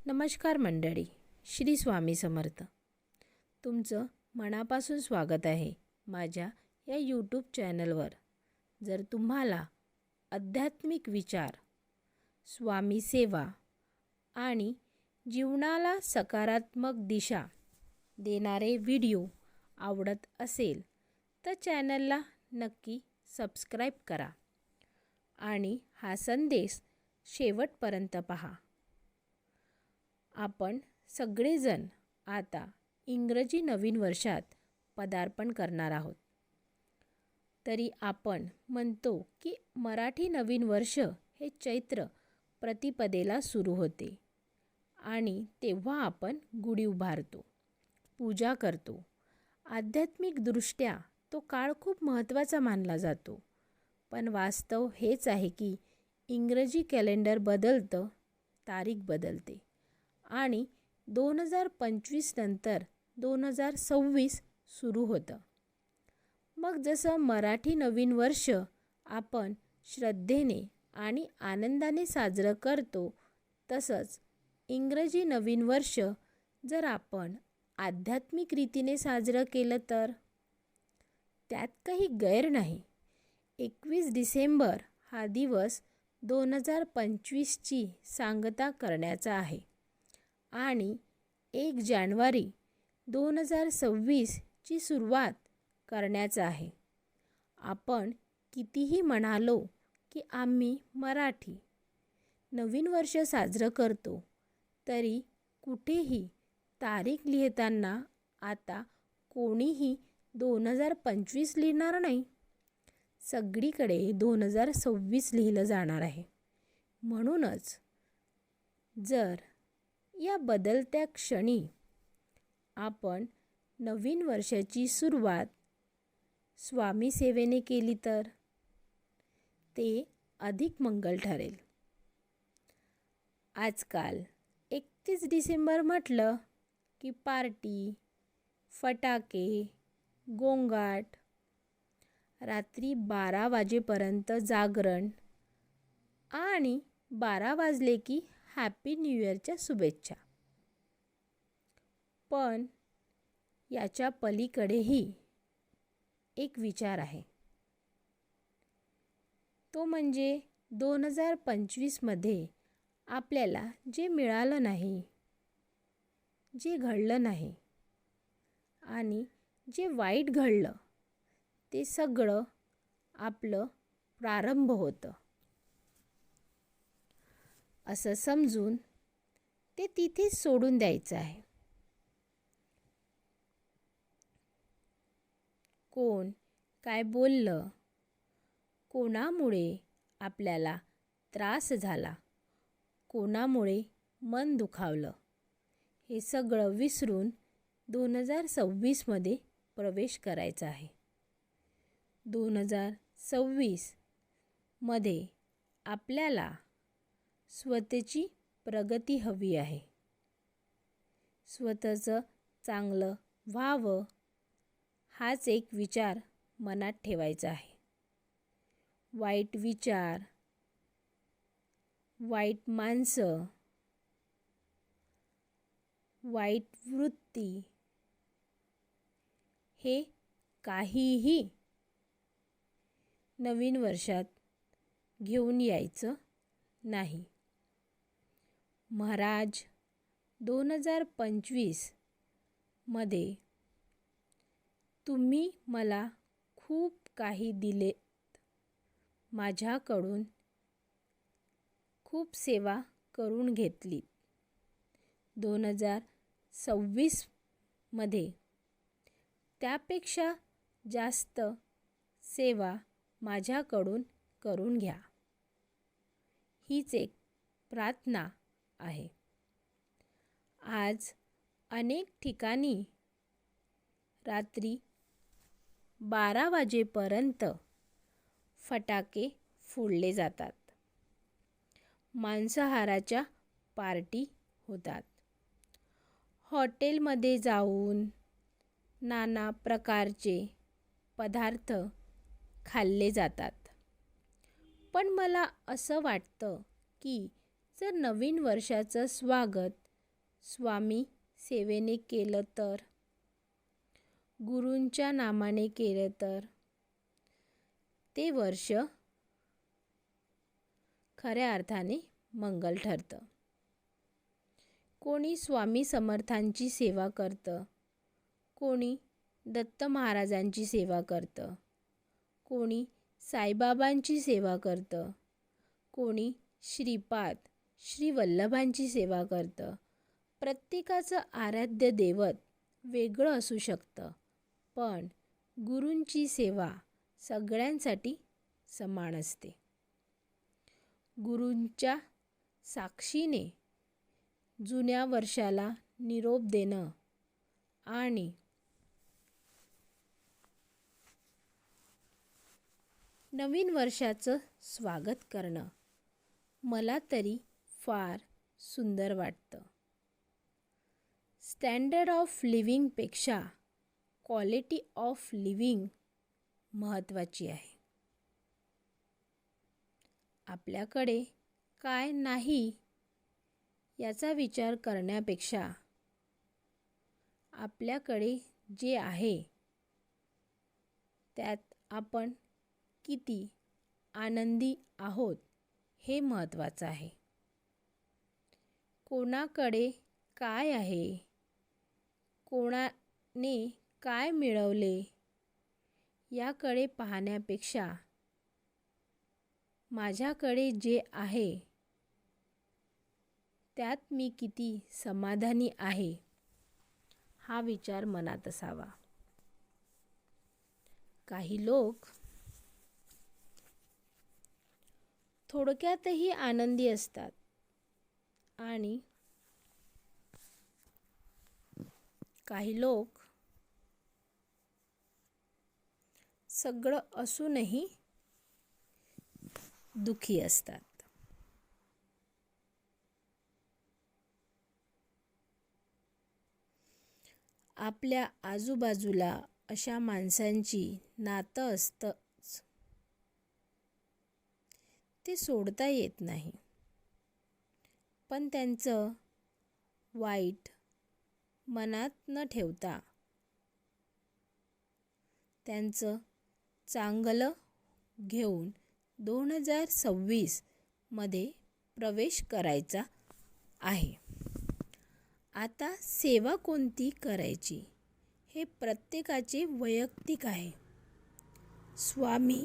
नमस्कार मंडळी, श्री स्वामी समर्थ. तुमचं मनापासून स्वागत आहे माझ्या या यूट्यूब चॅनलवर. जर तुम्हाला आध्यात्मिक विचार, स्वामी सेवा आणि जीवनाला सकारात्मक दिशा देणारे व्हिडिओ आवडत असेल तर चॅनलला नक्की सबस्क्राईब करा आणि हा संदेश शेवटपर्यंत पहा. आपण सगळेजण आता इंग्रजी नवीन वर्षात पदार्पण करणार आहोत. तरी आपण म्हणतो की मराठी नवीन वर्ष हे चैत्र प्रतिपदेला सुरू होते आणि तेव्हा आपण गुढी उभारतो, पूजा करतो. आध्यात्मिकदृष्ट्या तो काळ खूप महत्त्वाचा मानला जातो. पण वास्तव हेच आहे की इंग्रजी कॅलेंडर बदलतं, तारीख बदलते आणि 2025 नंतर 2026 सुरू होतं. मग जसं मराठी नवीन वर्ष आपण श्रद्धेने आणि आनंदाने साजरं करतो, तसंच इंग्रजी नवीन वर्ष जर आपण आध्यात्मिक रीतीने साजरं केलं तर त्यात काही गैर नाही. 21 डिसेंबर हा दिवस 2025ची सांगता करण्याचा आहे आणि 1 जानेवारी 2026ची सुरुवात करण्याचा आहे. आपण कितीही म्हणालो की आम्ही मराठी नवीन वर्ष साजरं करतो, तरी कुठेही तारीख लिहिताना आता कोणीही 2025 लिहिणार नाही. सगळीकडे 2026 लिहिलं जाणार आहे. म्हणूनच जर या बदलत्या क्षणी आपण नवीन वर्षाची सुरुवात स्वामी सेवेने केली तर ते अधिक मंगल ठरेल. आजकाल 31 डिसेंबर म्हटलं की पार्टी, फटाके, गोंगाट, रात्री 12 वाजेपर्यंत जागरण आणि 12 वाजले की हॅपी न्यू इयरच्या शुभेच्छा. पण याच्या पलीकडेही एक विचार आहे. तो म्हणजे 2025मध्ये आपल्याला जे मिळालं नाही, जे घडलं नाही आणि जे वाईट घडलं, ते सगळं आपलं प्रारंभ होतं असं समजून ते तिथेच सोडून द्यायचं आहे. कोण काय बोललं, कोणामुळे आपल्याला त्रास झाला, कोणामुळे मन दुखावलं, हे सगळं विसरून 2026मध्ये प्रवेश करायचा आहे. 2026मध्ये आपल्याला स्वतःची प्रगती हवी आहे. स्वतःचं चांगलं व्हावं हाच एक विचार मनात ठेवायचा आहे. वाईट विचार, वाईट माणसं, वाईट वृत्ती हे काहीही नवीन वर्षात घेऊन यायचं नाही. महाराज 2025मध्ये तुम्ही मला खूप काही दिलेत, माझ्याकडून खूप सेवा करून घेतली. 2026मध्ये त्यापेक्षा जास्त सेवा माझ्याकडून करून घ्या, हीच एक प्रार्थना आहे. आज अनेक ठिकाणी रात्री 12 वाजेपर्यंत फटाके फोडले जातात. मांसाहाराच्या पार्टी होतात. हॉटेलमध्ये जाऊन नाना प्रकारचे पदार्थ खाल्ले जातात. पण मला असं वाटतं की जर नवीन वर्षाचं स्वागत स्वामी सेवेने केलं तर, गुरूंच्या नामाने केलं तर ते वर्ष खऱ्या अर्थाने मंगल ठरतं. कोणी स्वामी समर्थांची सेवा करतं, कोणी दत्त महाराजांची सेवा करतं, कोणी साईबाबांची सेवा करतं, कोणी श्रीपाद श्री वल्लभांची सेवा करतं. प्रत्येकाचं आराध्य दैवत वेगळं असू शकतं, पण गुरूंची सेवा सगळ्यांसाठी समान असते. गुरूंच्या साक्षीने जुन्या वर्षाला निरोप देणं आणि नवीन वर्षाचं स्वागत करणं मला तरी फार सुंदर वाटतं. स्टँडर्ड ऑफ लिव्हिंगपेक्षा क्वालिटी ऑफ लिव्हिंग महत्त्वाची आहे. आपल्याकडे काय नाही याचा विचार करण्यापेक्षा आपल्याकडे जे आहे त्यात आपण किती आनंदी आहोत हे महत्त्वाचं आहे. कोणाकडे काय आहे, कोणाने काय मिळवले याकडे पाहण्यापेक्षा माझ्याकडे जे आहे त्यात मी किती समाधानी आहे हा विचार मनात असावा. काही लोक थोडक्यातही आनंदी असतात आणि काही लोक सगळं असूनही दुःखी असतात. आपल्या आजूबाजूला अशा माणसांची नातं असतंच, ते सोडता येत नाही. पण त्यांचं वाईट मनात न ठेवता त्यांचं चांगलं घेऊन 2026 मध्ये प्रवेश करायचा आहे. आता सेवा कोणती करायची हे प्रत्येकाचे वैयक्तिक आहे. स्वामी